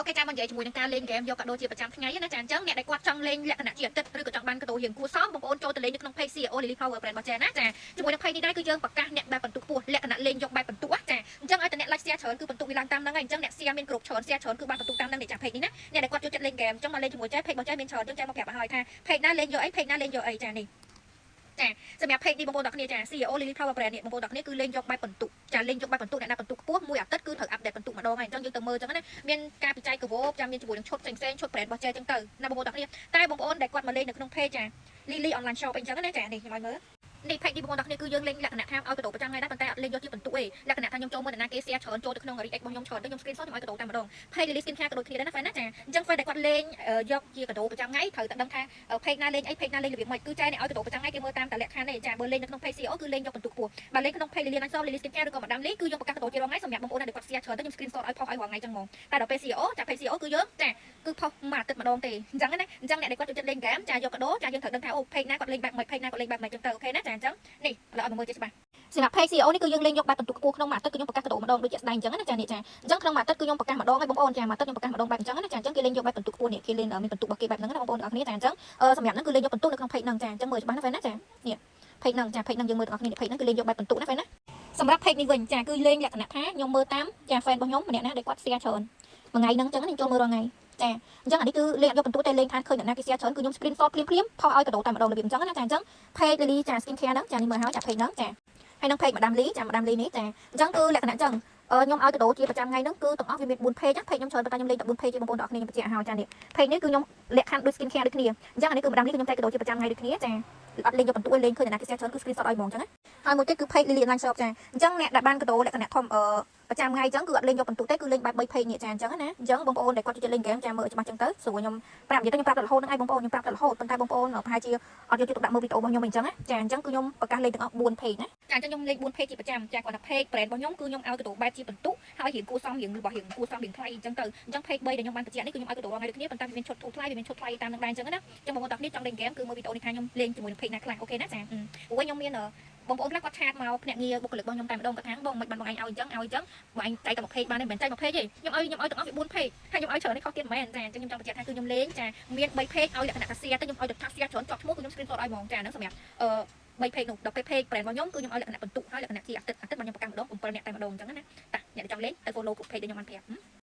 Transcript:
ok cha mình vậy chúng mình ca lên game vô cả đôi chiaประจำថ្ងៃណាចាអញ្ចឹងអ្នកដែលគាត់ចង់លេងលក្ខណៈជាអតីតឬក៏ចង់បានកតោរៀងគួរសមបងប្អូនចូលទៅលេងនៅក្នុង page CEO Lily Power Brand របស់ចាណាចាជាមួយនឹង page នេះដែរគឺយើងប្រកាសអ្នកបែបបន្ទុកខ្ពស់លក្ខណៈលេងយកបែបបន្ទុកចាអញ្ចឹងឲ្យតែអ្នក like share ច្រើនគឺបន្ទុកវាឡើងតាមហ្នឹងហើយអញ្ចឹងអ្នក share មានគ្រប់ច្រើន share ច្រើនគឺបានបន្ទុកតាមហ្នឹងនេះចា page នេះណាអ្នកដែលគាត់ចូលចិត្តលេង game អញ្ចឹងមកលេងជាមួយចា page របស់ចាមានច្រើនអញ្ចឹងចាមកប្រាប់ឲ្យហើយថា page ណាលេងយកអី page ណាលេងយកអីចានេះចាសម្រាប់ page នេះបងប្អូនទាំងគ្នាចា CEO Lily Power Brand នេះបងប្អូនទាំងគ្នាគឺលេងយកបែបបន្ទុកចាលេងយកបែបបន្ទុកអ្នកណាបន្ទុកខ្ពស់មួយអាទិត្យគឺត្រូវអាប់ដេតបន្ទុកម្ដងហើយអញ្ចឹងយើងទៅមើលអញ្ចឹងណាមានការពិច័យកវោបចាមានជាមួយនឹងឈុតផ្សេងឈុត brand របស់ចាអញ្ចឹងទៅណាបងប្អូនទាំងគ្នាតែបងប្អូនដែលគាត់មកលេងនៅក្នុង page ចា Lily Online Shop អញ្ចឹងណាចានេះខ្ញុំឲ្យមើលនេះ page នេះបងប្អូនទាំងគ្នាគឺយើងលេងលក្ខណៈថាឲ្យកតោប្រចាំថ្ងៃដែរប៉ុន្តែអត់លេងយកជាបន្ទុកទេលក្ខណៈថាខ្ញុំចូលមើលអ្នកណាគេ share ច្រើនចូលទៅក្នុង react របស់ខ្ញុំច្រើនទៅខ្ញុំ screenshot ខ្ញុំឲ្យកតោតែម្ដង page Lily Skin Care ក៏ដូចគ្នាដែរណា fan ណាចាអញ្ចឹង fan ដែលគាត់លេងយកជាកតោប្រចាំថ្ងៃត្រូវតែដឹងថា page ណាលេងអី page ណាលេងរបៀបម៉េចគឺចាឲ្យកតោប្រចាំថ្ងៃគេមើលតាមតែលក្ខខណ្ឌទេចាបើលេងនៅក្នុង page CEO គឺលេងយកបន្ទុកខ្ពស់បើលេងក្នុង page Lily Online Shop Lily Skin Care ឬក៏ Madam Lee គឺយើងប្រកាសកតោជារងថ្ងៃសម្រាប់បងប្អូនដែលគាត់ share ច្រើនទៅខ្ញុំ screenshot ឲ្យផុសឲ្យរាល់ថ្ងៃចឹងហ្មងតែដល់ page CEO ចា page CEO គឺយើងចាគឺផុសមួយអាទិត្យម្ដងទេអញ្ចឹងណាអញ្ចឹងអ្នកដែលគាត់ចូលចិត្តលេង game ចាយកកតោចាយើងត្រូវដឹងថាអូ page ណាគាត់លេងបែបម៉េច page ណាគាត់លេងបែបម៉េចចឹងទៅអូខេណាចាអញ្ចឹងនេះឥឡូវឲ្យមើលជាច្បាស់សម្រាប់ page CEO នេះគឺយើងលេងយកបែបបន្ទុកខ្ពស់ក្នុងមួយអាទិត្យគឺខ្ញុំប្រកាសកតោម្ដងដូចជាស្ដែងអញ្ចឹងណាចានេះចាអញ្ចឹងក្នុងមួយអាទិត្យគឺខ្ញុំប្រកាសម្ដងឲ្យបងប្អូនចាមួយអាទិត្យខ្ញុំប្រកាសម្ដងបែបអញ្ចឹងណាចាអញ្ចឹងគេលេងយកបែបបន្ទុកខ្ពស់នេះគេលេងមានបន្ទុករបស់គេបែបហ្នឹងណាបងប្អូនទាំងអស់គ្នាចាអញ្ចឹងសម្រាប់ហ្នឹងគឺលេងយកបន្ទុកនៅក្នុង page ហ្នឹងចាអញ្ចឹងមើលច្បាស់ណាហ្វេណាចានេះ page ហ្នឹងចា page ហ្នឹងយើងមើលទាំងអស់គ្នា page ហ្នឹងគឺលេងយកបែបបន្ទុកណាហ្វេណាសម្រាប់ page នេះវិញចាគឺលេងលក្ខណៈថាខ្ញុំមើលតាមចា fan របស់ខ្ញុំម្នាក់ណាដែលគាត់ share ច្រើនមួយថ្ងៃហ្នឹងអញ្ចឹងខ្ញុំចូលមើលរាល់ថ្ងៃចាអញ្ចឹងអានេះគឺលេងយកបន្ទុកតែលេងថាឃើញអ្នកណាគេ share ច្រើនគឺខ្ញុំ screenshot ភ្លាមផុសឲ្យកតោតែម្ដងរបៀបអញ្ចឹងណាចាអញ្ចឹង page Lily ចា Skin Care ហ្នឹងចានេះមើលហើយចា page ហ្នឹងចាហើយនឹង page Madam Lee ចា Madam Lee នេះចាអញ្ចឹងគឺលក្ខណៈអញ្ចឹងខ្ញុំឲ្យកតោជាប្រចាំថ្ងៃហ្នឹងគឺទាំងអស់វាមាន4 page ណា page ខ្ញុំច្រើនប៉ុន្តែខ្ញុំលេងតែ4 page ជាបងប្អូនទាំងអស់គ្នាខ្ញុំបញ្ជាក់ឲ្យចានេះ page នេះគឺខ្ញុំលក្ខខណ្ឌដូច skin care ដូចគ្នាអញ្ចឹងអានេះគឺ Madam Lee គឺខ្ញុំចែកកតោជាប្រចាំថ្ងៃដូចគ្នាចាអត់លេងយកបន្ទុកលេងឃើញអ្នកណាគេ share ច្រើនគឺ screenshot ឲ្យហ្មងអញ្ចឹងណាហើយមួយទៀតគឺ page Lily Online Shop ចាអញ្ចឹងអ្នកដែលបានកតោលក្ខណៈធំប្រចាំថ្ងៃអញ្ចឹងគឺអត់លេងយកបន្ទុកទេគឺលេងបែប3 page នេះចាអញ្ចឹងណាអញ្ចឹងបងប្អូនដែលគាត់ចូលចិត្តលេង game ចាមើលច្បាស់អញ្ចឹងទៅស្រួលខ្ញុំប្រាប់និយាយទៅខ្ញុំប្រាប់ដល់រហូតហ្នឹងឯងបងប្អូនខ្ញុំប្រាប់ដល់រហូតប៉ុន្តែបងប្អូនប្រហែលជាអត់យកចិត្តទុកដាក់មើលវីដេអូរបស់ខ្ញុំអញ្ចឹងណាចាអញ្ចឹងគឺខ្ញុំប្រកាសលេងទាំងអស់4 page ណាចាអញ្ចឹងខ្ញុំលេង4 page ជាប្រចាំចាគាត់ថា page brand របស់ខ្ញុំគឺខ្ញុំឲ្យកតោបែបជាបន្ទុកហើយរៀងគួរសមរៀងរបស់រៀងគួរសមរៀងថ្លៃអញ្ចឹងទៅអញ្ចឹង page 3ដែលខ្ញុំបានបញ្ជាក់នេះគឺខ្ញុំឲ្យកតោរងថ្ងៃដូចគ្នាប៉ុន្តែវាមានឈុតធូរថ្លៃវាមានឈុតថ្លៃតាមនឹងដែរអញ្ចឹងណាអញ្ចឹងបងប្អូនទាំងនេះចង់លេង game គឺមើលវីដេអូនេះថាខ្ញុំលេងជាមួយនឹង page ណាខ្លះអូខេណាចាព្រោះខ្ញុំមានបងប្អូនខ្លះគាត់ឆាតមកភ្នាក់ងារបុគ្គលិករបស់ខ្ញុំតែម្ដងគាត់ថាបងមិនបានបងឯងឲ្យអញ្ចឹងឲ្យអញ្ចឹងបងឯងចែកតែមួយ page បានទេមិនចែកមួយ page ទេខ្ញុំឲ្យទាំងអស់វា4 page ហើយខ្ញុំឲ្យច្រើននេះខុសទៀតមែនចាអញ្ចឹងខ្ញុំចង់បញ្ជាក់ថាគឺខ្ញុំលេងចាមាន3 page ឲ្យលក្ខណៈថា share ទៅខ្ញុំឲ្យតែថា share ច្រើនចប់ឈ្មោះគឺខ្ញុំ screenshot ឲ្យហ្មងចាហ្នឹងសម្រាប់3 page នោះដល់ page brand របស់ខ្ញុំគឺខ្ញុំឲ្យលក្ខណៈបន្ទុកហើយលក្ខណៈជាអាទិត្យបងខ្ញុំប្រកាសម្ដង7នាក់តែម្ដងអញ្ចឹងណាតាអ្នកដែលចង់លេងទៅ follow គ្រប់ page ដែលខ្ញុំបានប្រាប់